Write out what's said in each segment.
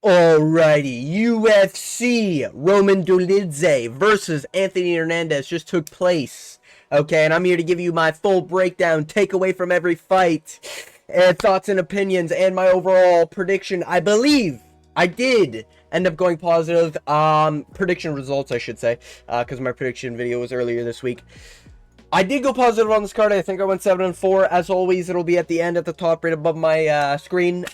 Alrighty, UFC Roman Dolidze versus Anthony Hernandez just took place. Okay, and I'm here to give you my full breakdown, takeaway from every fight, and thoughts and opinions, and my overall prediction. I believe I did end up going positive. Prediction results, I should say, because my prediction video was earlier this week. I did go positive on this card. I think I went 7-4. As always, it'll be at the end, at the top, right above my screen.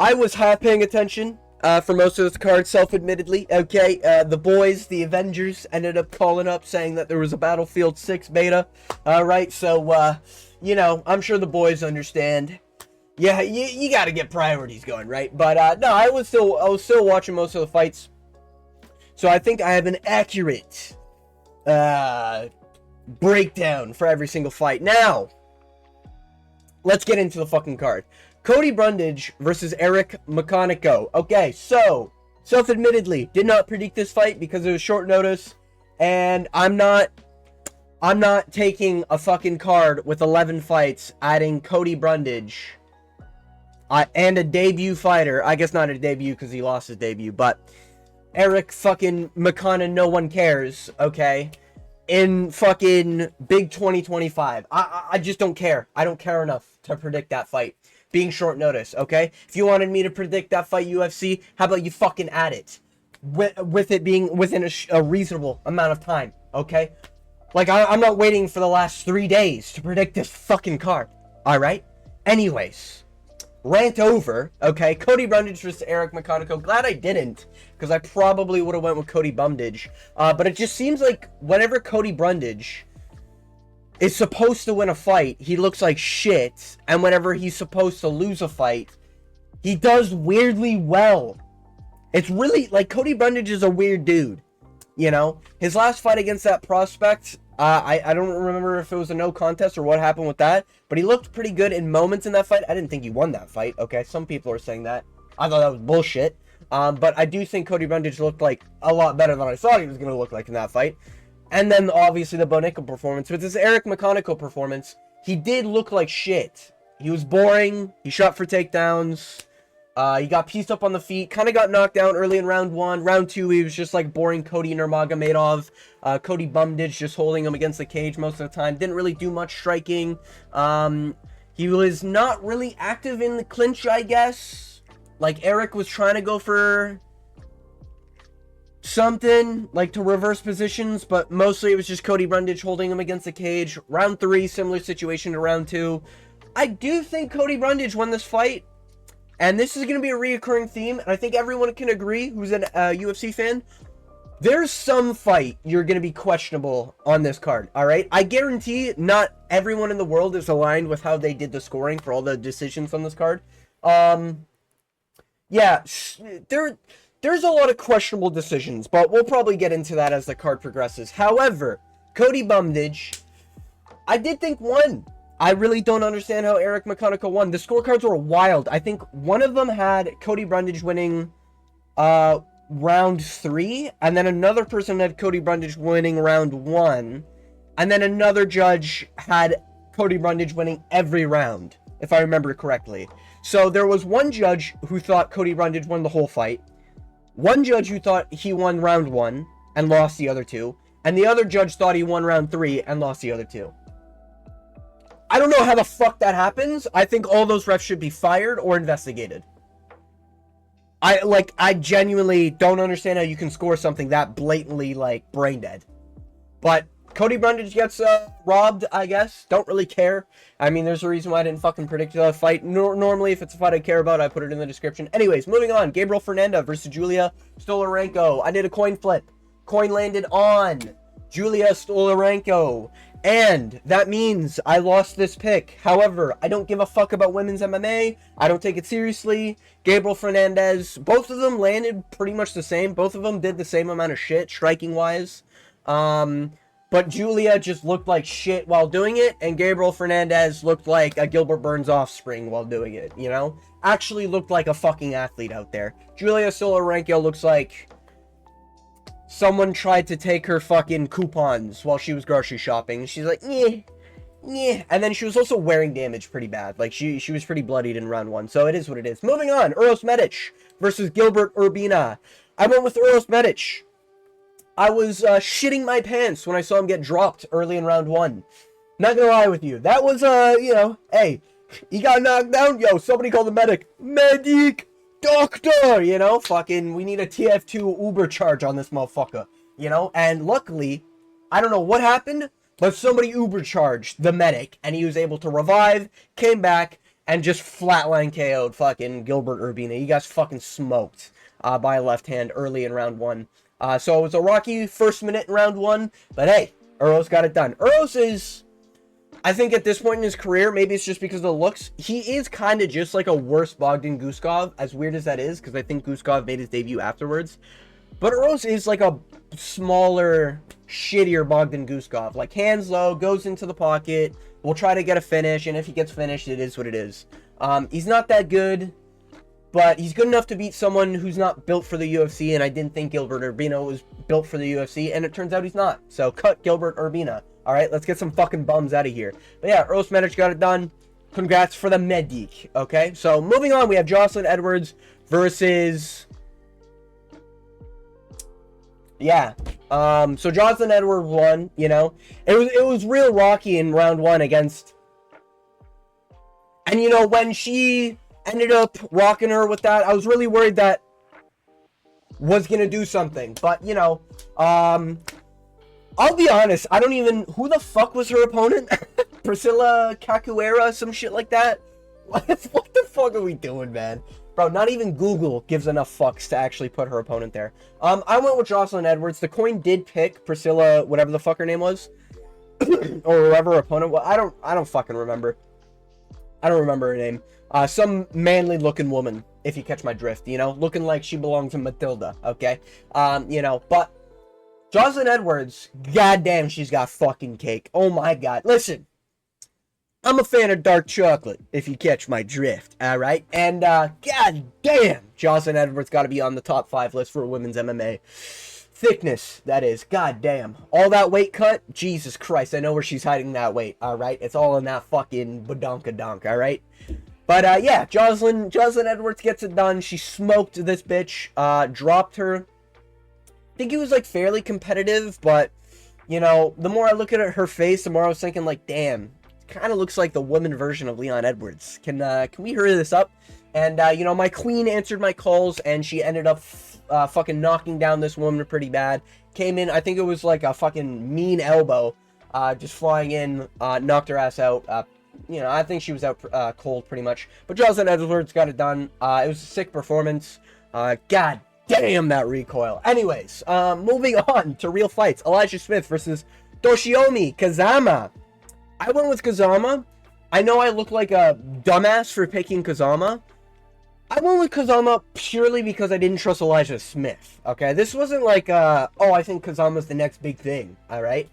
I was half paying attention for most of this card, self-admittedly. Okay, the boys, the Avengers, ended up calling up saying that there was a Battlefield 6 beta. Right, so, you know, I'm sure the boys understand. Yeah, you gotta get priorities going, right? But, no, I was still watching most of the fights. So I think I have an accurate breakdown for every single fight. Now, let's get into the fucking card. Cody Brundage versus Eric McConico. Okay, so, self-admittedly, did not predict this fight because it was short notice, and I'm not taking a fucking card with 11 fights, adding Cody Brundage, and a debut fighter. I guess not a debut because he lost his debut, but Eric fucking McConnell, no one cares, okay? In fucking big 2025. I just don't care. I don't care enough to predict that fight. Being short notice, okay? If you wanted me to predict that fight UFC, how about you fucking add it? With it being within a reasonable amount of time, okay? Like, I'm not waiting for the last 3 days to predict this fucking card, alright? Anyways, rant over, okay? Cody Brundage versus Eric McConico. Glad I didn't, because I probably would have went with Cody Brundage. But it just seems like whenever Cody Brundage is supposed to win a fight, he looks like shit, and whenever he's supposed to lose a fight, he does weirdly well. It's really, like, Cody Brundage is a weird dude, you know? His last fight against that prospect, I don't remember if it was a no contest or what happened with that, but he looked pretty good in moments in that fight. I didn't think he won that fight, okay? Some people are saying that. I thought that was bullshit. But I do think Cody Brundage looked like a lot better than I thought he was going to look like in that fight. And then, obviously, the Bo Nickal performance. With this Eric McConico performance, he did look like shit. He was boring. He shot for takedowns. He got pieced up on the feet. Kind of got knocked down early in round 1. Round 2, he was just like boring Cody Nurmagomedov. Cody Brundage just holding him against the cage most of the time. Didn't really do much striking. He was not really active in the clinch, I guess. Like, Eric was trying to go for something like to reverse positions, but mostly it was just Cody Brundage holding him against the cage. Round 3, similar situation to round 2. I do think Cody Brundage won this fight, and this is going to be a reoccurring theme, and I think everyone can agree who's a UFC fan. There's some fight you're going to be questionable on this card, alright? I guarantee not everyone in the world is aligned with how they did the scoring for all the decisions on this card. Yeah, there's a lot of questionable decisions, but we'll probably get into that as the card progresses. However, Cody Brundage, I did think won. I really don't understand how Eric McConico won. The scorecards were wild. I think one of them had Cody Brundage winning round 3, and then another person had Cody Brundage winning round 1, and then another judge had Cody Brundage winning every round, if I remember correctly. So there was one judge who thought Cody Brundage won the whole fight, one judge who thought he won round 1 and lost the other 2, and the other judge thought he won round 3 and lost the other 2. I don't know how the fuck that happens. I think all those refs should be fired or investigated. I genuinely don't understand how you can score something that blatantly, like, brain dead. But Cody Brundage gets robbed, I guess. Don't really care. I mean, there's a reason why I didn't fucking predict the fight. Normally, if it's a fight I care about, I put it in the description. Anyways, moving on. Gabriel Fernandez versus Julia Stolarenko. I did a coin flip. Coin landed on Julia Stolarenko. And that means I lost this pick. However, I don't give a fuck about women's MMA. I don't take it seriously. Gabriel Fernandez, both of them landed pretty much the same. Both of them did the same amount of shit, striking-wise. But Julia just looked like shit while doing it, and Gabriel Fernandez looked like a Gilbert Burns offspring while doing it, you know? Actually looked like a fucking athlete out there. Julia Stolarenko looks like someone tried to take her fucking coupons while she was grocery shopping. She's like, yeah. And then she was also wearing damage pretty bad. Like, she was pretty bloodied in round 1, so it is what it is. Moving on, Uros Medic versus Gilbert Urbina. I went with Uros Medic. I was shitting my pants when I saw him get dropped early in round 1. Not gonna lie with you. That was, you know, hey, he got knocked down. Yo, somebody called the medic. Medic! Doctor! You know, fucking, we need a TF2 Uber charge on this motherfucker. You know, and luckily, I don't know what happened, but somebody Uber charged the medic, and he was able to revive, came back, and just flatline KO'd fucking Gilbert Urbina. He got fucking smoked by a left hand early in round 1. So it was a rocky first minute in round 1, but hey, Uros got it done. Uros is, I think at this point in his career, maybe it's just because of the looks, he is kind of just like a worse Bogdan Guskov, as weird as that is, because I think Guskov made his debut afterwards. But Uros is like a smaller, shittier Bogdan Guskov. Like, hands low, goes into the pocket, will try to get a finish, and if he gets finished, it is what it is. He's not that good, but he's good enough to beat someone who's not built for the UFC, and I didn't think Gilbert Urbina was built for the UFC, and it turns out he's not. So, cut Gilbert Urbina. Alright, let's get some fucking bums out of here. But yeah, Uros Medic got it done. Congrats for the Medic, okay? So, moving on, we have Jocelyn Edwards versus... Yeah. So Jocelyn Edwards won, you know. It was real rocky in round 1 against... And, you know, when she ended up rocking her with that, I was really worried that was going to do something. But, you know, I'll be honest, I don't even... Who the fuck was her opponent? Priscilla Cacuera, some shit like that? What the fuck are we doing, man? Bro, not even Google gives enough fucks to actually put her opponent there. I went with Jocelyn Edwards. The coin did pick Priscilla, whatever the fuck her name was. Or whoever her opponent was. I don't fucking remember. I don't remember her name. Some manly looking woman, if you catch my drift, you know? Looking like she belongs to Matilda, okay? You know, but Jocelyn Edwards, goddamn, she's got fucking cake. Oh my god. Listen, I'm a fan of dark chocolate, if you catch my drift, alright? And, god damn, Jocelyn Edwards got to be on the top 5 list for women's MMA. Thickness, that is, god damn. All that weight cut, Jesus Christ, I know where she's hiding that weight, alright? It's all in that fucking badonkadonk, alright? But, yeah, Jocelyn Edwards gets it done. She smoked this bitch, dropped her. I think it was, like, fairly competitive, but, you know, the more I look at her face, the more I was thinking, like, damn, kind of looks like the woman version of Leon Edwards. Can we hurry this up? And, you know, my queen answered my calls, and she ended up fucking knocking down this woman pretty bad. Came in, I think it was like a fucking mean elbow, just flying in, knocked her ass out. You know, I think she was out cold pretty much. But Jocelyn Edwards got it done. It was a sick performance. God damn that recoil. Anyways, moving on to real fights. Elijah Smith versus Toshiomi Kazama. I went with Kazama. I know I look like a dumbass for picking Kazama. I went with Kazama purely because I didn't trust Elijah Smith, okay? This wasn't like, oh, I think Kazama's the next big thing, alright?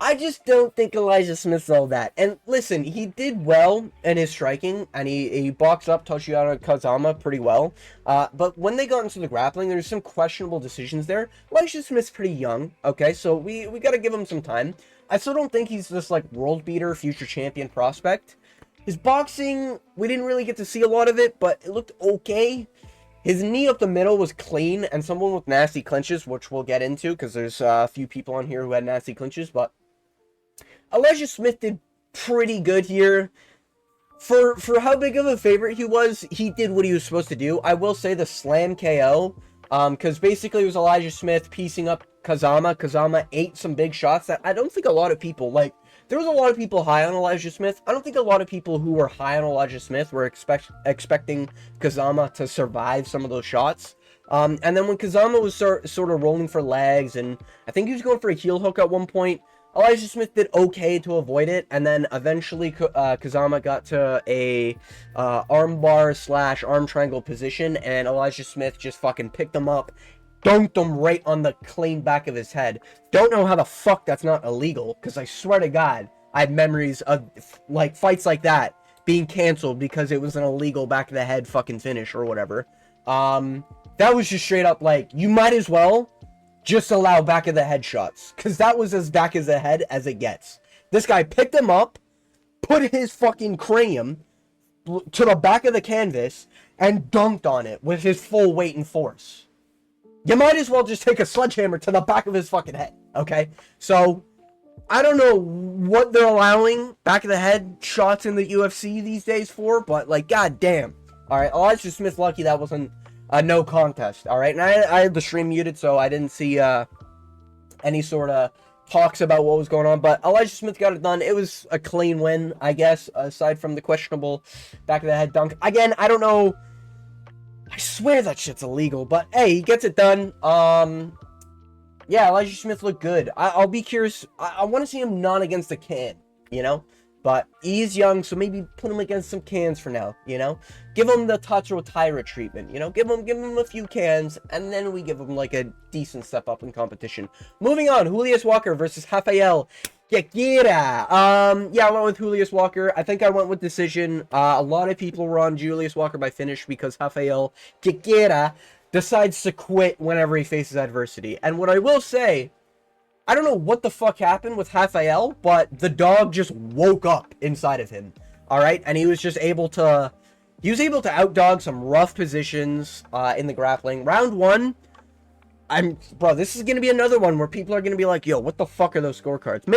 I just don't think Elijah Smith's all that. And listen, he did well in his striking, and he boxed up Toshiana Kazama pretty well. But when they got into the grappling, there's some questionable decisions there. Elijah Smith's pretty young, okay? So we gotta give him some time. I still don't think he's this, like, world beater, future champion prospect. His boxing, we didn't really get to see a lot of it, but it looked okay. His knee up the middle was clean, and someone with nasty clinches, which we'll get into, because there's a few people on here who had nasty clinches, but Elijah Smith did pretty good here. For how big of a favorite he did what he was supposed to do. I will say the slam KO, because basically it was Elijah Smith piecing up Kazama. Kazama ate some big shots that I don't think a lot of people, like, there was a lot of people high on Elijah Smith. I don't think a lot of people who were high on Elijah Smith were expecting Kazama to survive some of those shots. And then when Kazama was sort of rolling for legs, and I think he was going for a heel hook at one point, Elijah Smith did okay to avoid it, and then eventually Kazama got to a armbar / arm triangle position, and Elijah Smith just fucking picked him up, dunked him right on the clean back of his head. Don't know how the fuck that's not illegal, because I swear to God, I have memories of, like, fights like that being canceled because it was an illegal back of the head fucking finish or whatever. That was just straight up, like, you might as well just allow back of the head shots, because that was as back as the head as it gets. This guy picked him up, put his fucking cranium to the back of the canvas, and dunked on it with his full weight and force. You might as well just take a sledgehammer to the back of his fucking head, okay? So, I don't know what they're allowing back of the head shots in the UFC these days for, but, like, goddamn. Alright, Elijah Smith lucky that wasn't a no contest, alright? And I had the stream muted, so I didn't see any sort of talks about what was going on, but Elijah Smith got it done. It was a clean win, I guess, aside from the questionable back of the head dunk. Again, I don't know. I swear that shit's illegal, but hey, he gets it done. Yeah, Elijah Smith looked good. I'll be curious. I want to see him not against a can, you know? But he's young, so maybe put him against some cans for now, you know? Give him the Tatsuro Taira treatment, you know? Give him a few cans, and then we give him, like, a decent step up in competition. Moving on, Julius Walker versus Rafael Queiroz. Yeah, I went with Julius Walker. I think I went with decision. A lot of people were on Julius Walker by finish because Rafael Queiroz decides to quit whenever he faces adversity. And what I will say, I don't know what the fuck happened with Rafael, but the dog just woke up inside of him. Alright? And he was just able to... He was able to outdog some rough positions in the grappling. Round one, Bro, this is going to be another one where people are going to be like, yo, what the fuck are those scorecards?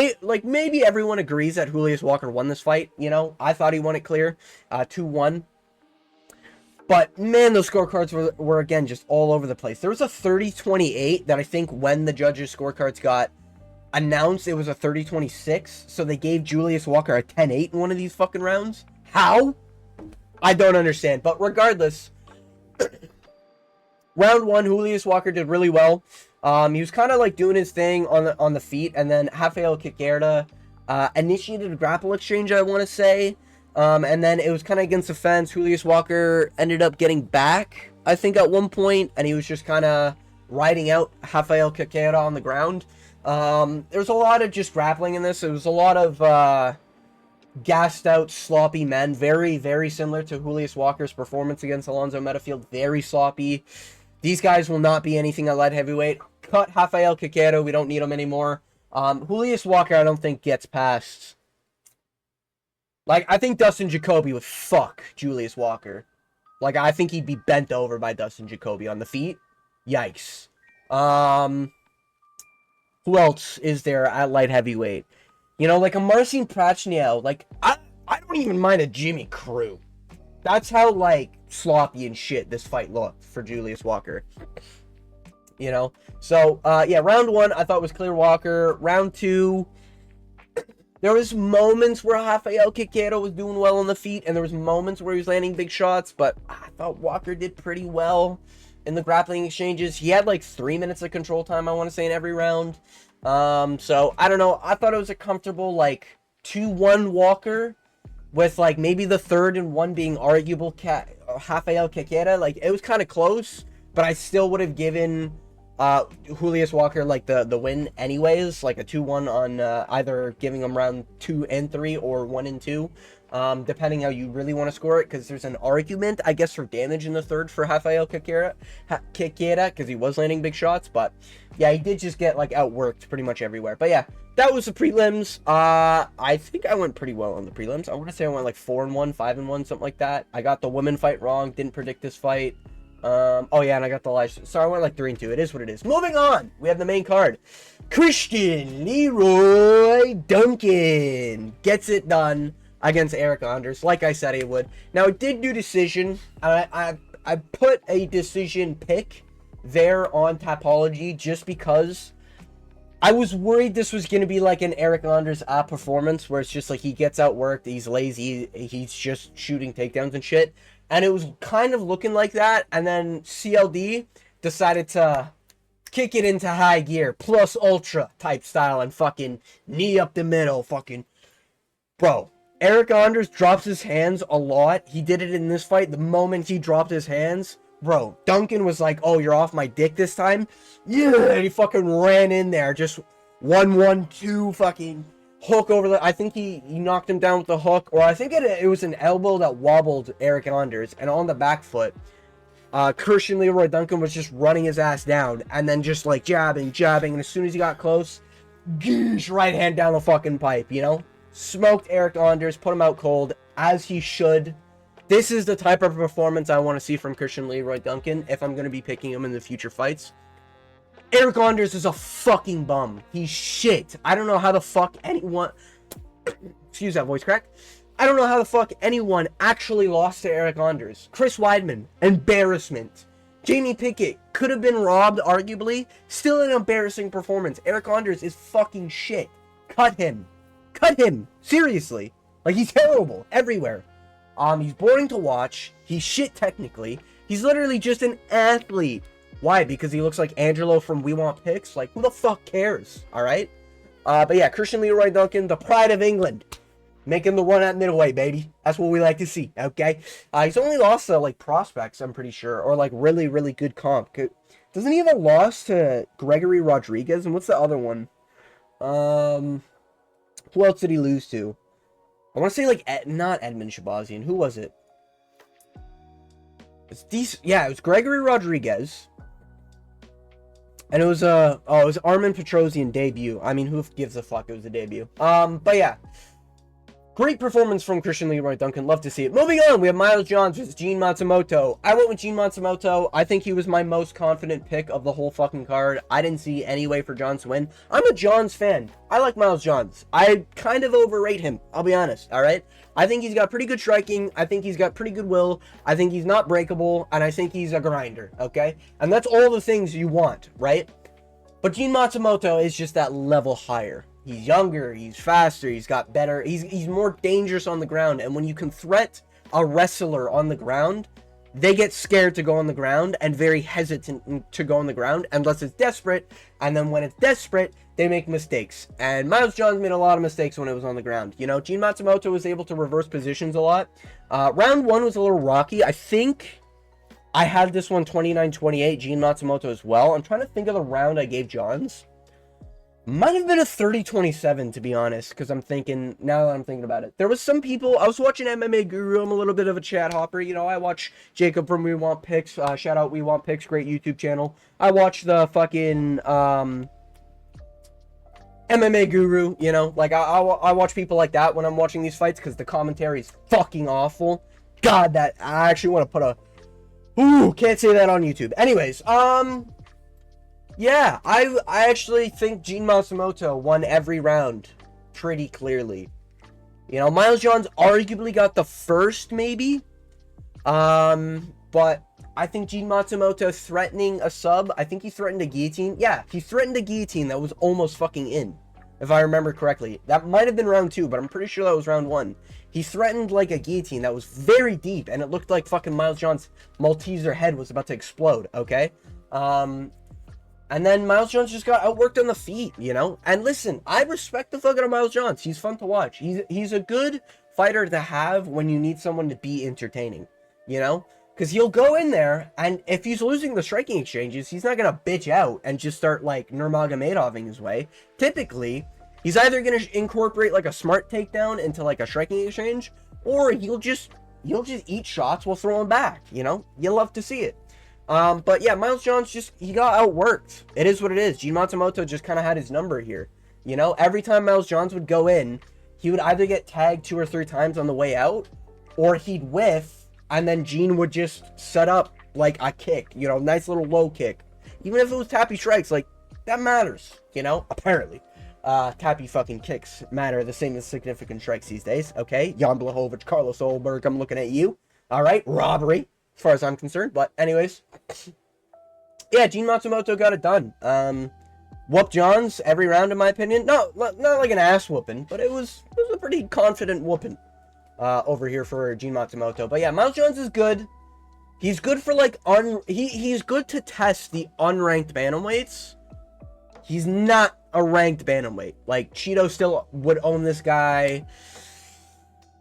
Maybe everyone agrees that Julius Walker won this fight, you know? I thought he won it clear. 2-1. But, man, those scorecards were, again, just all over the place. There was a 30-28 that I think when the judges' scorecards got announced, it was a 30-26. So they gave Julius Walker a 10-8 in one of these fucking rounds. How? I don't understand. But regardless, round one, Julius Walker did really well. He was kind of like doing his thing on the feet. And then Rafael Queiroz initiated a grapple exchange, I want to say. And then it was kind of against the fence. Julius Walker ended up getting back, I think, at one point, and he was just kind of riding out Rafael Queiroz on the ground. There was a lot of just grappling in this. It was a lot of gassed out, sloppy men. Very, very similar to Julius Walker's performance against Alonzo Metafield. Very sloppy. These guys will not be anything at light heavyweight. Cut Rafael Queiroz. We don't need him anymore. Julius Walker, I don't think, gets past... Like, I think Dustin Jacoby would fuck Julius Walker. Like, I think he'd be bent over by Dustin Jacoby on the feet. Yikes. Who else is there at light heavyweight? You know, like a Marcin Prachnio. Like, I don't even mind a Jimmy Crew. That's how, like, sloppy and shit this fight looked for Julius Walker. You know? So, yeah, round one, I thought was clear Walker. Round two... There was moments where Rafael Queiroz was doing well on the feet, and there was moments where he was landing big shots, but I thought Walker did pretty well in the grappling exchanges. He had like 3 minutes of control time, I want to say, in every round. So, I don't know. I thought it was a comfortable, like, 2-1 Walker, with, like, maybe the third and one being arguable Rafael Queiroz. Like, it was kind of close, but I still would have given... Julius Walker, like, the win anyways, like a 2-1 on either giving him round 2 and 3 or 1 and 2, depending how you really want to score it, because there's an argument, I guess, for damage in the third for Rafael Queiroz, because he was landing big shots, but yeah, he did just get, like, outworked pretty much everywhere. But yeah, that was the prelims. I think I went pretty well on the prelims. I want to say I went like 4-1, 5-1, something like that. I got the women fight wrong, didn't predict this fight. Oh yeah, and I got the live. So I went like 3-2. It is what it is. Moving on, we have the main card. Christian Leroy Duncan gets it done against Eric Anders, like I said he would. Now, it did do decision. I put a decision pick there on Tapology just because I was worried this was going to be like an Eric Anders performance where it's just like he gets outworked, he's lazy, he's just shooting takedowns and shit. And it was kind of looking like that, and then CLD decided to kick it into high gear, plus ultra type style, and fucking knee up the middle, fucking... Bro, Eric Anders drops his hands a lot. He did it in this fight. The moment he dropped his hands, bro, Duncan was like, oh, you're off my dick this time? Yeah, and he fucking ran in there, just 1-1-2 fucking... hook over the... I think he knocked him down with the hook, or I think it was an elbow that wobbled Eric Anders, and on the back foot, Christian Leroy Duncan was just running his ass down, and then just like jabbing, and as soon as he got close, goosh, right hand down the fucking pipe, you know? Smoked Eric Anders, put him out cold, as he should. This is the type of performance I want to see from Christian Leroy Duncan if I'm going to be picking him in the future fights. Eric Anders is a fucking bum. He's shit. I don't know how the fuck anyone... Excuse that voice crack. I don't know how the fuck anyone actually lost to Eric Anders. Chris Weidman, embarrassment. Jamie Pickett could have been robbed, arguably. Still an embarrassing performance. Eric Anders is fucking shit. Cut him. Cut him. Seriously. Like, he's terrible everywhere. He's boring to watch. He's shit technically. He's literally just an athlete. Why? Because he looks like Angelo from We Want Picks? Like, who the fuck cares? Alright? But yeah, Christian Leroy Duncan, the pride of England. Making the run at middleweight, baby. That's what we like to see, okay? He's only lost to, like, prospects, I'm pretty sure. Or, like, really, really good comp. Doesn't he have a loss to Gregory Rodriguez? And what's the other one? Who else did he lose to? I want to say, like, not Edmund Shabazian. Who was it? It's decent. Yeah, it was Gregory Rodriguez. And it was, it was Armin Petrosian debut. I mean, who gives a fuck? It was a debut. But yeah. Great performance from Christian Leroy Duncan. Love to see it. Moving on, we have Miles Johns versus Gene Matsumoto. I went with Gene Matsumoto. I think he was my most confident pick of the whole fucking card. I didn't see any way for Johns to win. I'm a Johns fan. I like Miles Johns. I kind of overrate him. I'll be honest, alright? I think he's got pretty good striking. I think he's got pretty good will. I think he's not breakable. And I think he's a grinder, okay? And that's all the things you want, right? But Gene Matsumoto is just that level higher. He's younger, he's faster, he's got better, he's more dangerous on the ground, and when you can threat a wrestler on the ground, they get scared to go on the ground and very hesitant to go on the ground unless it's desperate, and then when it's desperate, they make mistakes. And Miles Johns made a lot of mistakes when it was on the ground. You know, Gene Matsumoto was able to reverse positions a lot. Round 1 was a little rocky. I think I had this one 29-28, Gene Matsumoto as well. I'm trying to think of the round I gave Johns. Might have been a 30-27, to be honest, because I'm thinking, now that I'm thinking about it. There was some people, I was watching MMA Guru, I'm a little bit of a chat hopper, you know, I watch Jacob from We Want Picks, shout out We Want Picks, great YouTube channel. I watch the fucking, MMA Guru, you know, like, I watch people like that when I'm watching these fights, because the commentary is fucking awful. God, that, I actually want to put a, ooh, can't say that on YouTube. Anyways, yeah, I actually think Gene Matsumoto won every round pretty clearly. You know, Miles Johns arguably got the first, maybe. But I think Gene Matsumoto threatening a sub. I think he threatened a guillotine. Yeah, he threatened a guillotine that was almost fucking in, if I remember correctly. That might have been round 2, but I'm pretty sure that was round 1. He threatened, like, a guillotine that was very deep, and it looked like fucking Miles Johns' Malteser head was about to explode, okay? And then Miles Johns just got outworked on the feet, you know? And listen, I respect the fuck out of Miles Johns. He's fun to watch. He's a good fighter to have when you need someone to be entertaining, you know? Because he'll go in there, and if he's losing the striking exchanges, he's not going to bitch out and just start, like, Nurmagomedoving his way. Typically, he's either going to incorporate, like, a smart takedown into, like, a striking exchange, or he'll just eat shots while throwing back, you know? You love to see it. But yeah, Miles Johns he got outworked. It is what it is. Gene Matsumoto just kind of had his number here. You know, every time Miles Johns would go in, he would either get tagged 2 or 3 times on the way out, or he'd whiff, and then Gene would just set up, like, a kick, you know, nice little low kick. Even if it was tappy strikes, like, that matters, you know, apparently. Tappy fucking kicks matter the same as significant strikes these days, okay? Jan Blachowicz, Carlos Olberg, I'm looking at you. Alright, robbery, as far as I'm concerned, but anyways. Yeah, Gene Matsumoto got it done. Whooped Johns every round, in my opinion. No, not like an ass whooping, but it was a pretty confident whooping over here for Gene Matsumoto. But yeah, Miles Johns is good. He's good for, like, he's good to test the unranked bantamweights. He's not a ranked bantamweight. Like, Cheeto still would own this guy.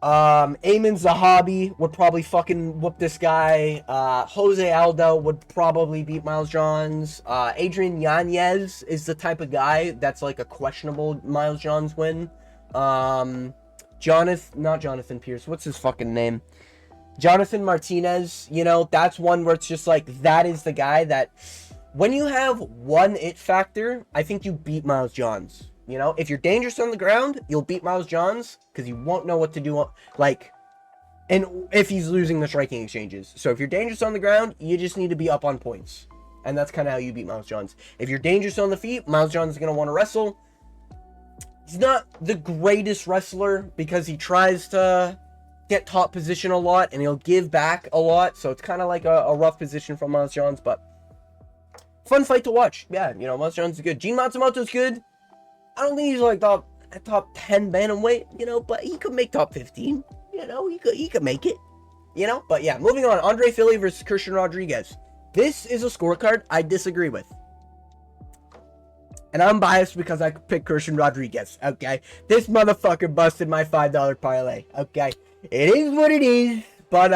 Ayman Zahabi would probably fucking whoop this guy. Jose Aldo would probably beat Miles Johns. Adrian Yanez is the type of guy that's like a questionable Miles Johns win. Not Jonathan Pierce. What's his fucking name? Jonathan Martinez. You know, that's one where it's just like, that is the guy that, when you have one it factor, I think you beat Miles Johns. You know, if you're dangerous on the ground, you'll beat Miles Johns because you won't know what to do. Like, And if he's losing the striking exchanges. So if you're dangerous on the ground, you just need to be up on points. And that's kind of how you beat Miles Johns. If you're dangerous on the feet, Miles Johns is going to want to wrestle. He's not the greatest wrestler because he tries to get top position a lot and he'll give back a lot. So it's kind of like a rough position from Miles Johns, but fun fight to watch. Yeah, you know, Miles Johns is good. Gene Matsumoto's good. I don't think he's like top 10 bantamweight, you know, but he could make top 15. You know, he could make it. You know, but yeah, moving on. Andre Fili versus Christian Rodriguez. This is a scorecard I disagree with. And I'm biased because I picked Christian Rodriguez, okay? This motherfucker busted my $5 parlay, okay? It is what it is, but,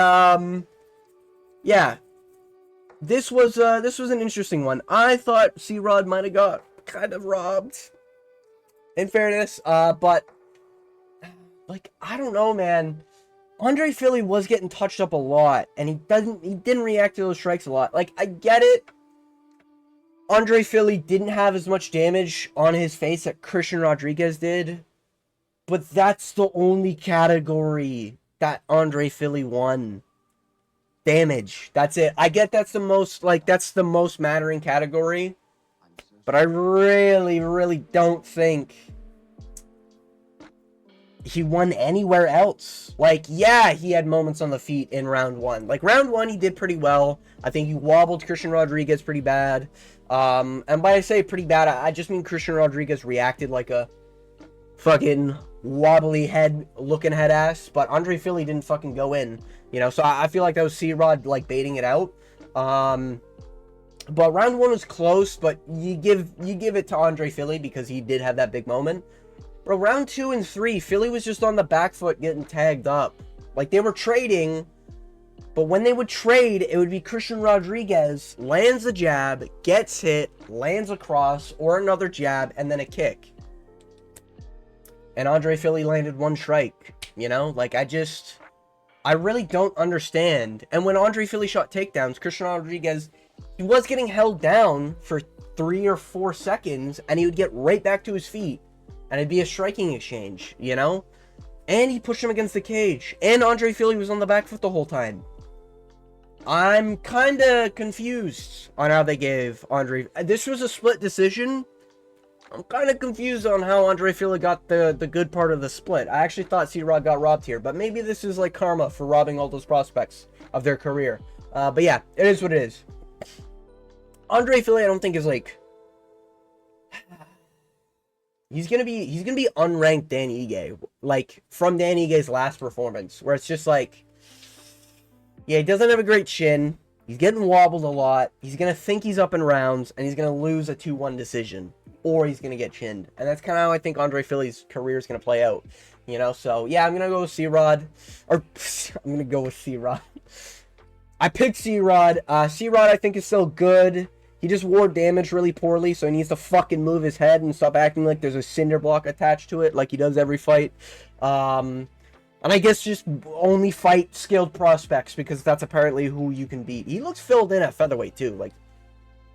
yeah. This was an interesting one. I thought C-Rod might have got kind of robbed, in fairness, but, like, I don't know, man. Andre Fili was getting touched up a lot, and he didn't react to those strikes a lot. Like, I get it. Andre Fili didn't have as much damage on his face that Christian Rodriguez did, but that's the only category that Andre Fili won. Damage. That's it. I get that's the most mattering category, but I really, really don't think he won anywhere else. Like, yeah, he had moments on the feet in round one. Like, round one, he did pretty well. I think he wobbled Christian Rodriguez pretty bad. And by I say pretty bad, I just mean Christian Rodriguez reacted like a fucking wobbly looking head ass. But Andre Fili didn't fucking go in. You know, so I feel like that was C-Rod, like, baiting it out. But round one was close, but you give it to Andre Fili because he did have that big moment. Bro, round 2 and 3, Fili was just on the back foot getting tagged up. Like, they were trading, but when they would trade, it would be Christian Rodriguez lands a jab, gets hit, lands a cross, or another jab, and then a kick. And Andre Fili landed one strike, you know? Like, I really don't understand. And when Andre Fili shot takedowns, Christian Rodriguez, he was getting held down for 3 or 4 seconds, and he would get right back to his feet. And it'd be a striking exchange, you know? And he pushed him against the cage. And Andre Fili was on the back foot the whole time. I'm kind of confused on how they gave Andre... This was a split decision. I'm kind of confused on how Andre Fili got the good part of the split. I actually thought C-Rod got robbed here. But maybe this is like karma for robbing all those prospects of their career. But yeah, it is what it is. Andre Fili, I don't think is like... He's gonna be unranked Dan Ige, like from Dan Ige's last performance, where it's just like, yeah, he doesn't have a great chin. He's getting wobbled a lot. He's gonna think he's up in rounds, and he's gonna lose a 2-1 decision, or he's gonna get chinned, and that's kind of how I think Andre Fili's career is gonna play out. You know, so yeah, I'm gonna go with C-Rod, or I'm gonna go with C-Rod. I picked C-Rod. C-Rod I think is still good. He just wore damage really poorly, so he needs to fucking move his head and stop acting like there's a cinder block attached to it, like he does every fight. And I guess just only fight skilled prospects, because that's apparently who you can beat. He looks filled in at featherweight, too. Like,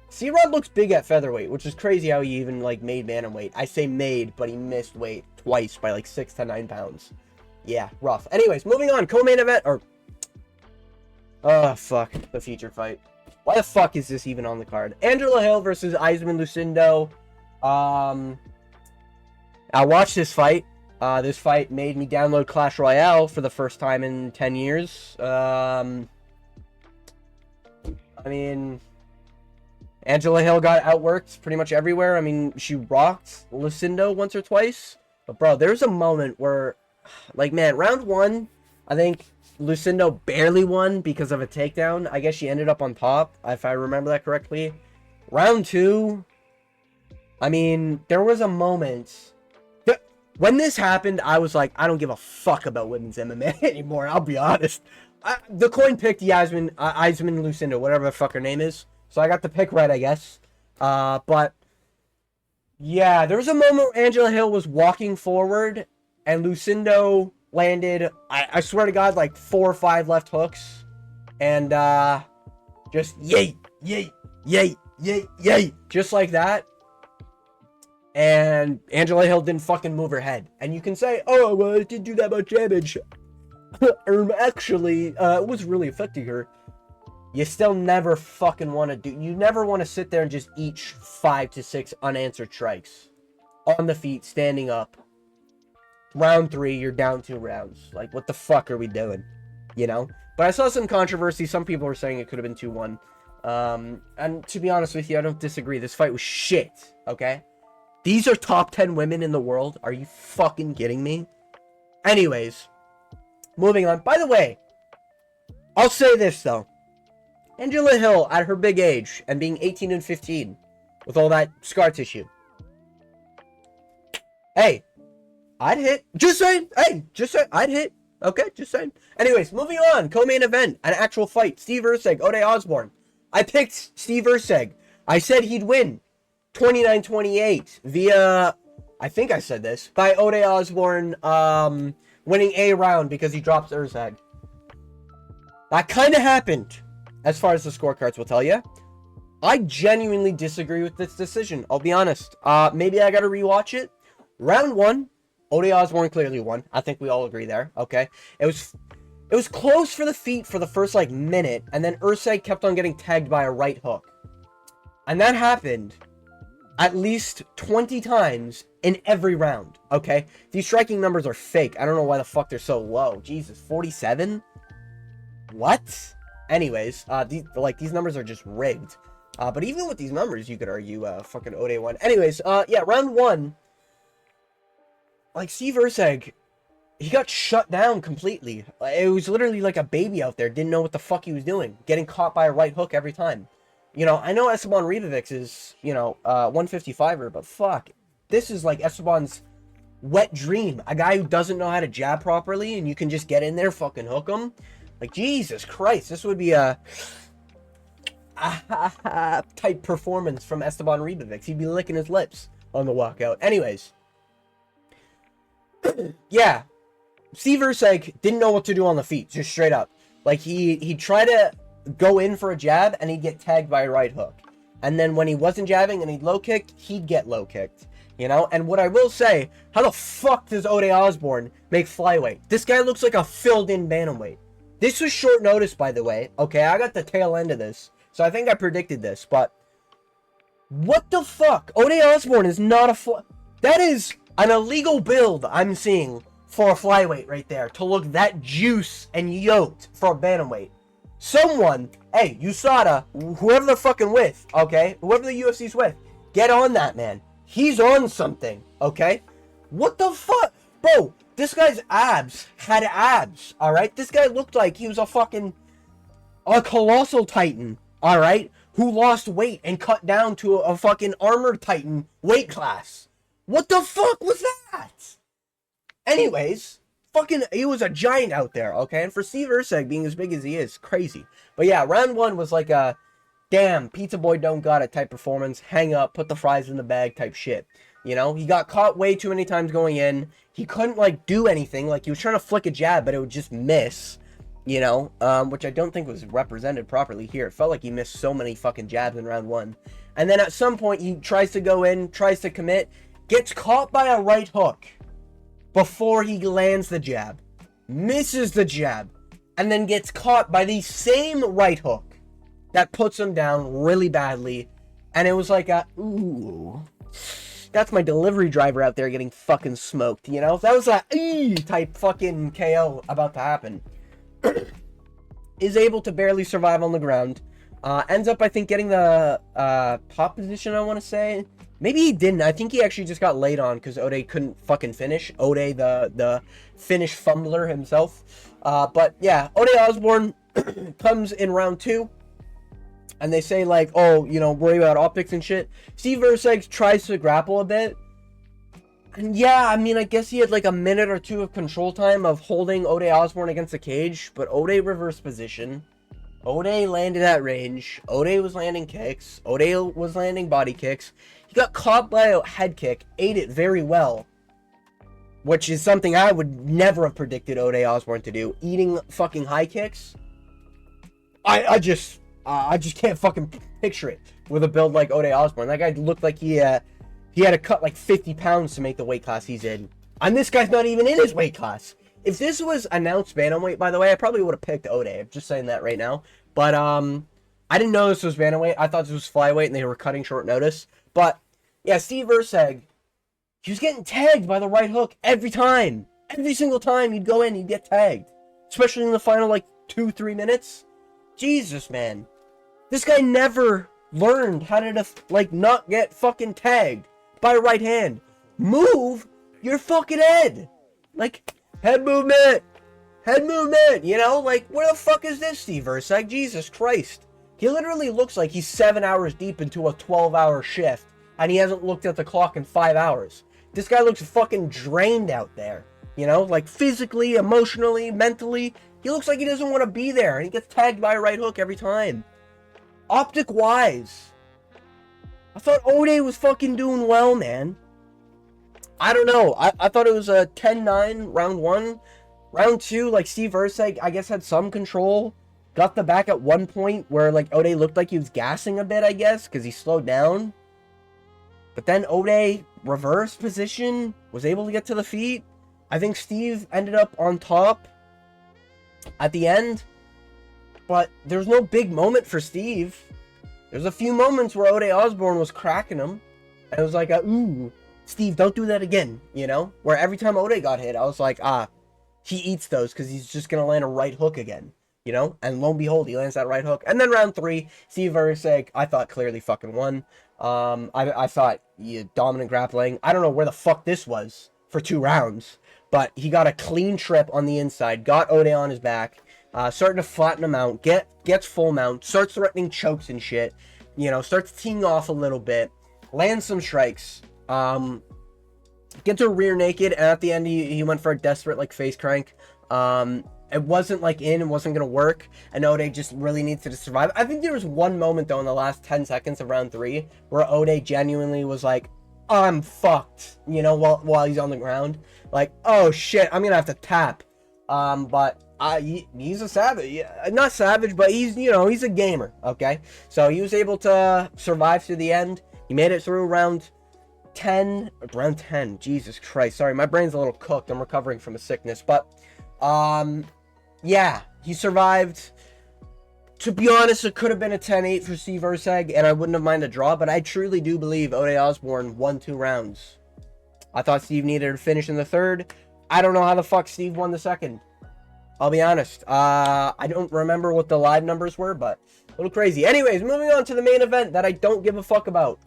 C-Rod looks big at featherweight, which is crazy how he even, like, made bantamweight. I say made, but he missed weight twice by, like, 6 to 9 pounds. Yeah, rough. Anyways, moving on. Co-main event, or... Oh, fuck. The feature fight. Why the fuck is this even on the card? Angela Hill versus Eisman Lucindo. I watched this fight. This fight made me download Clash Royale for the first time in 10 years. I mean, Angela Hill got outworked pretty much everywhere. I mean, she rocked Lucindo once or twice. But, bro, there's a moment where, like, man, round 1, I think Lucindo barely won because of a takedown. I guess she ended up on top, if I remember that correctly. Round 2, I mean, there was a moment. When this happened, I was like, I don't give a fuck about women's MMA anymore, I'll be honest. The coin picked Eisman Lucindo, whatever the fuck her name is. So I got the pick right, I guess. But, yeah, there was a moment where Angela Hill was walking forward, and Lucindo landed, I swear to God, like 4 or 5 left hooks. And, just yay, yay, yay, yay, yay. Just like that. And Angela Hill didn't fucking move her head. And you can say, oh, well, it didn't do that much damage. Actually, it was really affecting her. You still never fucking want to do... You never want to sit there and just eat 5 to 6 unanswered strikes. On the feet, standing up. Round 3, you're down 2 rounds. Like, what the fuck are we doing? You know? But I saw some controversy. Some people were saying it could have been 2-1. And to be honest with you, I don't disagree. This fight was shit, okay? These are top 10 women in the world. Are you fucking kidding me? Anyways, moving on. By the way, I'll say this, though. Angela Hill, at her big age, and being 18 and 15, with all that scar tissue. Hey, I'd hit. Just saying. Hey, just saying. I'd hit. Okay, just saying. Anyways, moving on. Co-main event. An actual fight. Steve Erceg, Ode Osborne. I picked Steve Erceg. I said he'd win 29-28 via, I think I said this, by Ode Osborne winning a round because he drops Erceg. That kind of happened, as far as the scorecards will tell you. I genuinely disagree with this decision. I'll be honest. Maybe I gotta rewatch it. Round 1, Ode Osborne clearly won. I think we all agree there. Okay. It was close for the feet for the first, like, minute, and then Erceg kept on getting tagged by a right hook. And that happened at least 20 times in every round, okay? These striking numbers are fake. I don't know why the fuck they're so low. Jesus, 47? What? Anyways, these numbers are just rigged. But even with these numbers, you could argue, fucking Ode won. Anyways, yeah, round 1, like, Steve Erceg, he got shut down completely. It was literally like a baby out there. Didn't know what the fuck he was doing. Getting caught by a right hook every time. You know, I know Esteban Ribovics is, you know, 155er, but fuck. This is like Esteban's wet dream. A guy who doesn't know how to jab properly, and you can just get in there, fucking hook him. Like, Jesus Christ, this would be a type performance from Esteban Ribovics. He'd be licking his lips on the walkout. Anyways. Yeah. Steve Erceg didn't know what to do on the feet, just straight up. Like, he'd try to go in for a jab, and he'd get tagged by a right hook. And then when he wasn't jabbing and he'd low kick, he'd get low kicked. You know? And what I will say, how the fuck does Ode Osborne make flyweight? This guy looks like a filled-in bantamweight. This was short notice, by the way. Okay, I got the tail end of this, so I think I predicted this, but what the fuck? Ode Osborne is not a that is an illegal build I'm seeing for a flyweight right there, to look that juice and yoked for a bantamweight. Someone, hey, USADA, whoever they're fucking with, okay? Whoever the UFC's with, get on that, man. He's on something, okay? What the fuck? Bro, this guy's abs had abs, alright? This guy looked like he was a colossal titan, alright? Who lost weight and cut down to a fucking armored titan weight class. What the fuck was that? Anyways, fucking, he was a giant out there, okay? And for Steve Erceg being as big as he is, crazy. But yeah, round 1 was like a, damn, pizza boy don't got it type performance. Hang up, put the fries in the bag type shit. You know, he got caught way too many times going in. He couldn't, like, do anything. Like, he was trying to flick a jab, but it would just miss. You know, which I don't think was represented properly here. It felt like he missed so many fucking jabs in round 1. And then at some point, he tries to go in, tries to commit, gets caught by a right hook before he lands the jab, misses the jab, and then gets caught by the same right hook that puts him down really badly. And it was like a, ooh, that's my delivery driver out there getting fucking smoked, you know? That was a type fucking KO about to happen. Is able to barely survive on the ground. Ends up, I think, getting the top position, I want to say. Maybe he didn't. I think he actually just got laid on because Ode couldn't fucking finish. Ode, the Finnish fumbler himself. But yeah, Ode Osborne comes in round 2. And they say, like, oh, you know, worry about optics and shit. Steve Erceg tries to grapple a bit. And yeah, I mean, I guess he had like a minute or 2 of control time of holding Ode Osborne against the cage. But Ode reversed position. Ode landed at range. Ode was landing kicks. Ode was landing body kicks. He got caught by a head kick. Ate it very well. Which is something I would never have predicted Ode Osborne to do. Eating fucking high kicks. I just can't fucking picture it with a build like Ode Osborne. That guy looked like he had to cut like 50 pounds to make the weight class he's in. And this guy's not even in his weight class. If this was announced bantamweight, by the way, I probably would have picked Ode. I'm just saying that right now. But I didn't know this was bantamweight. I thought this was flyweight, and they were cutting short notice. But yeah, Steve Verseg, he was getting tagged by the right hook every time. Every single time he'd go in, he'd get tagged. Especially in the final, like, 2-3 minutes. Jesus, man. This guy never learned how to, like, not get fucking tagged by a right hand. Move your fucking head. Like, head movement. Head movement. You know, like, where the fuck is this, Steve Verseg? Jesus Christ. He literally looks like he's 7 hours deep into a 12-hour shift, and he hasn't looked at the clock in 5 hours. This guy looks fucking drained out there. You know, like physically, emotionally, mentally. He looks like he doesn't want to be there, and he gets tagged by a right hook every time. Optic-wise, I thought Ode was fucking doing well, man. I don't know. I thought it was a 10-9 round 1. Round 2, like, Steve Verseg, I guess, had some control. Got the back at one point where, like, Ode looked like he was gassing a bit, I guess, because he slowed down. But then Ode, reverse position, was able to get to the feet. I think Steve ended up on top at the end. But there's no big moment for Steve. There's a few moments where Ode Osborne was cracking him. And it was like, ooh, Steve, don't do that again, you know? Where every time Ode got hit, I was like, he eats those because he's just going to land a right hook again, you know? And lo and behold, he lands that right hook. And then round 3, Steve Verseg, I thought clearly fucking won. I thought dominant grappling. I don't know where the fuck this was for 2 rounds. But he got a clean trip on the inside, got Ode on his back, starting to flatten him out, gets full mount, starts threatening chokes and shit, you know, starts teeing off a little bit, lands some strikes, gets a rear naked, and at the end he went for a desperate, like, face crank. It wasn't, like, it wasn't gonna work, and Ode just really needs to survive. I think there was one moment, though, in the last 10 seconds of round 3, where Ode genuinely was like, I'm fucked, you know, while he's on the ground. Like, oh shit, I'm gonna have to tap. But he's a savage. Yeah, not savage, but he's, you know, he's a gamer, okay? So he was able to survive to the end. He made it through round 10. Round 10, Jesus Christ. Sorry, my brain's a little cooked. I'm recovering from a sickness. But, yeah, he survived. To be honest, it could have been a 10-8 for Steve Verseg, and I wouldn't have minded a draw, but I truly do believe Ode Osborne won 2 rounds. I thought Steve needed to finish in the 3rd. I don't know how the fuck Steve won the 2nd. I'll be honest. I don't remember what the live numbers were, but a little crazy. Anyways, moving on to the main event that I don't give a fuck about.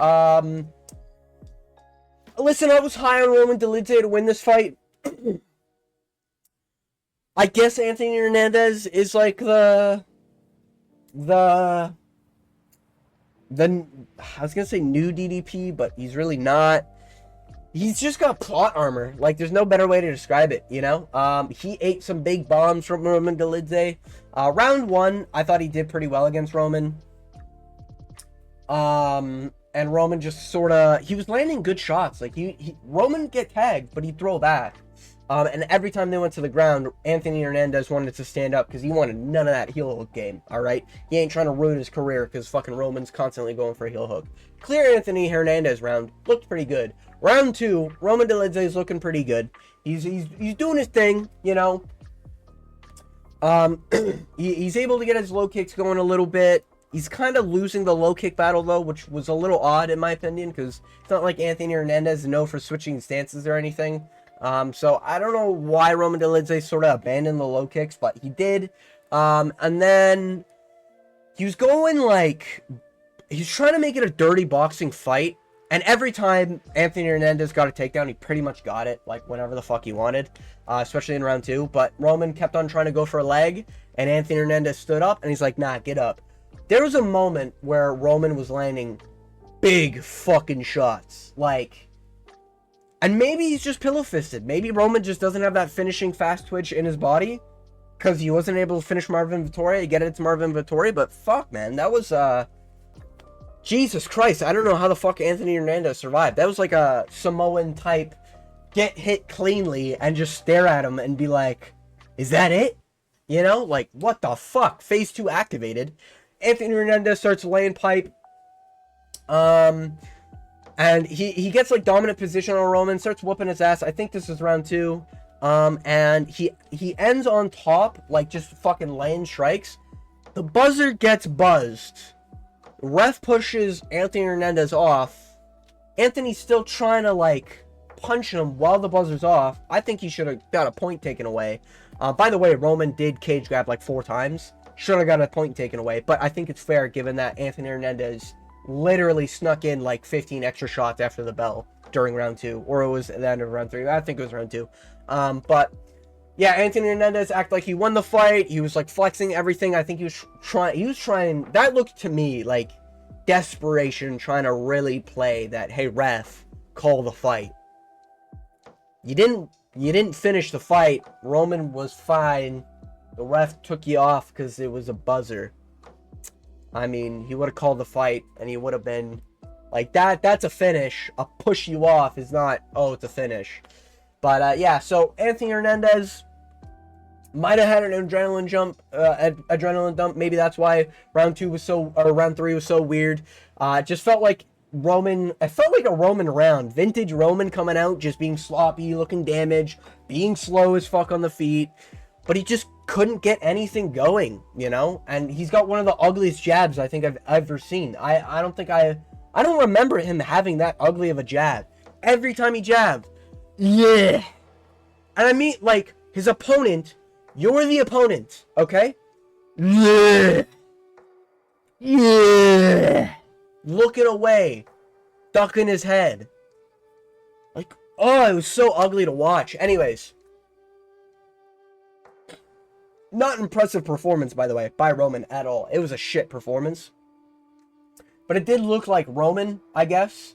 Listen, I was high on Roman Dolidze to win this fight. I guess Anthony Hernandez is like the I was gonna say new DDP, but he's really not. He's just got plot armor. Like, there's no better way to describe it, you know? He ate some big bombs from Roman Dolidze. Round 1, I thought he did pretty well against Roman. And Roman just sort of, he was landing good shots. Like, Roman get tagged, but he'd throw back. And every time they went to the ground, Anthony Hernandez wanted to stand up because he wanted none of that heel hook game, all right? He ain't trying to ruin his career because fucking Roman's constantly going for a heel hook. Clear Anthony Hernandez round looked pretty good. Round 2, Roman Dolidze is looking pretty good. He's doing his thing, you know. He's able to get his low kicks going a little bit. He's kind of losing the low kick battle, though, which was a little odd in my opinion because it's not like Anthony Hernandez is known for switching stances or anything. So I don't know why Roman Dolidze sort of abandoned the low kicks, but he did. And then he was going like, he's trying to make it a dirty boxing fight. And every time Anthony Hernandez got a takedown, he pretty much got it, like, whenever the fuck he wanted, especially in round 2. But Roman kept on trying to go for a leg, and Anthony Hernandez stood up, and he's like, nah, get up. There was a moment where Roman was landing big fucking shots, like, and maybe he's just pillow-fisted. Maybe Roman just doesn't have that finishing fast twitch in his body, because he wasn't able to finish Marvin Vettori, get it to Marvin Vettori, but fuck, man, that was, Jesus Christ, I don't know how the fuck Anthony Hernandez survived. That was like a Samoan type, get hit cleanly and just stare at him and be like, is that it? You know, like, what the fuck? Phase 2 activated. Anthony Hernandez starts laying pipe. And he gets like dominant position on Roman, starts whooping his ass. I think this is round 2. And he ends on top, like just fucking laying strikes. The buzzer gets buzzed. Ref pushes Anthony Hernandez off. Anthony's still trying to like punch him while the buzzer's off. I think he should have got a point taken away. By the way, Roman did cage grab like 4 times. Should have got a point taken away, but I think it's fair given that Anthony Hernandez literally snuck in like 15 extra shots after the bell during round 2, or it was at the end of round 3. I think it was round 2. But yeah, Anthony Hernandez acted like he won the fight. He was like flexing everything. I think he was trying. That looked to me like desperation, trying to really play that, hey ref, call the fight. You didn't finish the fight. Roman was fine. The ref took you off because it was a buzzer. I mean, he would have called the fight and he would have been like that. That's a finish. A push you off is not, oh, it's a finish. But yeah, so Anthony Hernandez might have had an adrenaline dump. Maybe that's why round 3 was so weird. It just felt like it felt like a Roman round. Vintage Roman coming out, just being sloppy, looking damaged, being slow as fuck on the feet. But he just couldn't get anything going, you know? And he's got one of the ugliest jabs I think I've ever seen. I don't remember him having that ugly of a jab. Every time he jabbed, yeah. And I mean, like, his opponent, you're the opponent, okay? Yeah. Yeah. Looking away, ducking his head. Like, oh, it was so ugly to watch. Anyways. Not impressive performance, by the way, by Roman at all. It was a shit performance. But it did look like Roman, I guess.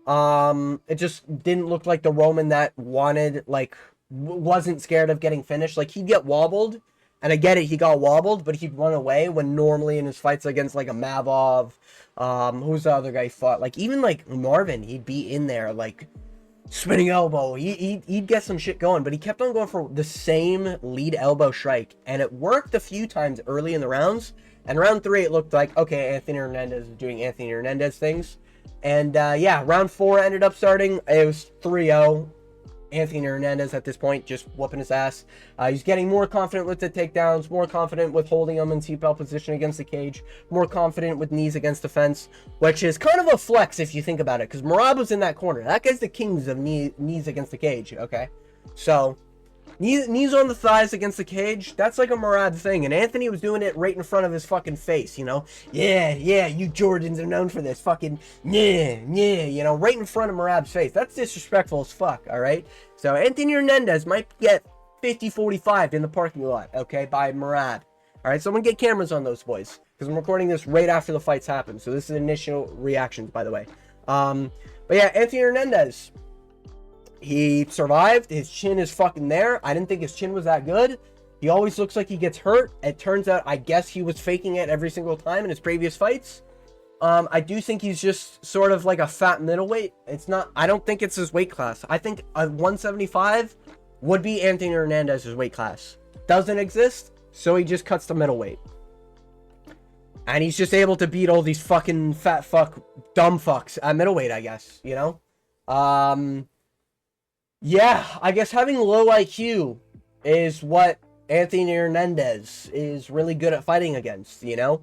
It just didn't look like the Roman that wanted, like, wasn't scared of getting finished. Like, he'd get wobbled, and I get it, he got wobbled, but he'd run away when normally in his fights against, like, a Mavov, who's the other guy he fought? Like, even, like, Marvin, he'd be in there, like, spinning elbow. He'd get some shit going, but he kept on going for the same lead elbow strike, and it worked a few times early in the rounds. And round 3, it looked like, okay, Anthony Hernandez is doing Anthony Hernandez things. And yeah, round 4 ended up starting. It was 3-0. Anthony Hernandez at this point just whooping his ass. He's getting more confident with the takedowns, more confident with holding him in seatbelt position against the cage, more confident with knees against the fence, which is kind of a flex if you think about it, because Merab was in that corner. That guy's the kings of knees against the cage, okay? So, knees on the thighs against the cage, that's like a Merab thing, and Anthony was doing it right in front of his fucking face, you know? Yeah, you Jordans are known for this, fucking, yeah, you know, right in front of Merab's face. That's disrespectful as fuck, alright? So, Anthony Hernandez might get 50-45 in the parking lot, okay, by Merab. Alright, someone get cameras on those boys, because I'm recording this right after the fights happen, so this is initial reactions, by the way. But yeah, Anthony Hernandez, he survived. His chin is fucking there. I didn't think his chin was that good. He always looks like he gets hurt. It turns out, I guess he was faking it every single time in his previous fights. I do think he's just sort of like a fat middleweight. It's not, I don't think it's his weight class. I think a 175 would be Anthony Hernandez's weight class. Doesn't exist, so he just cuts to middleweight. And he's just able to beat all these fucking fat fuck, dumb fucks at middleweight, I guess, you know? Yeah, I guess having low IQ is what Anthony Hernandez is really good at fighting against, you know?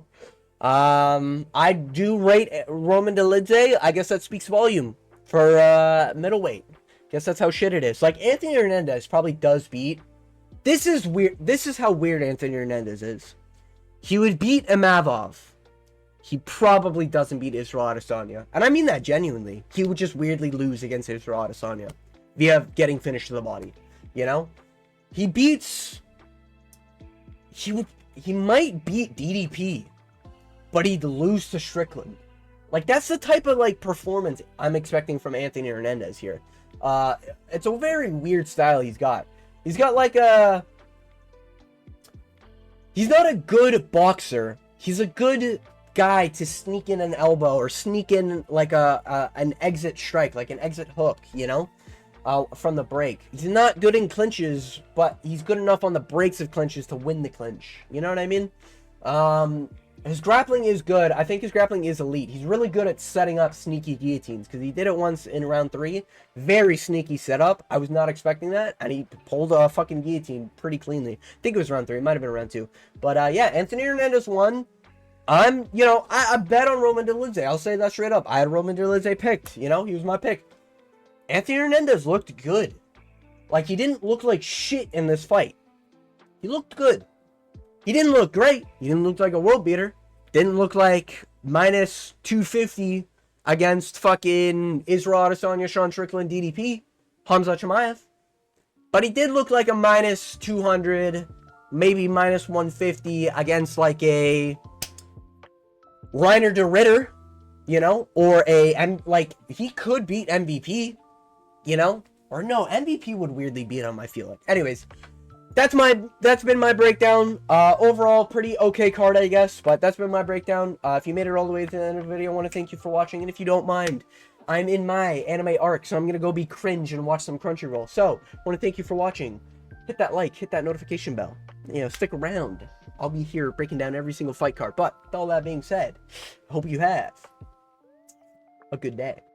I do rate Roman Dolidze. I guess that speaks volume for middleweight. Guess that's how shit it is. Like, Anthony Hernandez probably does beat... This is weird. This is how weird Anthony Hernandez is. He would beat Imavov. He probably doesn't beat Israel Adesanya. And I mean that genuinely. He would just weirdly lose against Israel Adesanya via getting finished to the body, you know? He beats... He might beat DDP, but he'd lose to Strickland. Like, that's the type of, like, performance I'm expecting from Anthony Hernandez here. It's a very weird style he's got. He's got, like, a... He's not a good boxer. He's a good guy to sneak in an elbow or sneak in, like, an exit strike, like an exit hook, you know? From the break. He's not good in clinches, but he's good enough on the breaks of clinches to win the clinch. You know what I mean? His grappling is good. I think his grappling is elite. He's really good at setting up sneaky guillotines because he did it once in round 3. Very sneaky setup. I was not expecting that, and he pulled a fucking guillotine pretty cleanly. I think it was round 3. It might have been round 2. But yeah, Anthony Hernandez won. I bet on Roman Dolidze. I'll say that straight up. I had Roman Dolidze picked. He was my pick. Anthony Hernandez looked good. Like, he didn't look like shit in this fight. He looked good. He didn't look great. He didn't look like a world beater. Didn't look like minus 250 against fucking Israel Adesanya, Sean Strickland, DDP, Hamza Chimaev. But he did look like a minus 200, maybe minus 150 against like a Reiner de Ritter, or and like he could beat MVP, or no, MVP would weirdly beat him, I feel like. Anyways, that's been my breakdown. Overall, pretty okay card, I guess, but that's been my breakdown. If you made it all the way to the end of the video, I want to thank you for watching, and if you don't mind, I'm in my anime arc, so I'm gonna go be cringe and watch some Crunchyroll. So, I want to thank you for watching. Hit that like, hit that notification bell. Stick around. I'll be here breaking down every single fight card. But with all that being said, I hope you have a good day.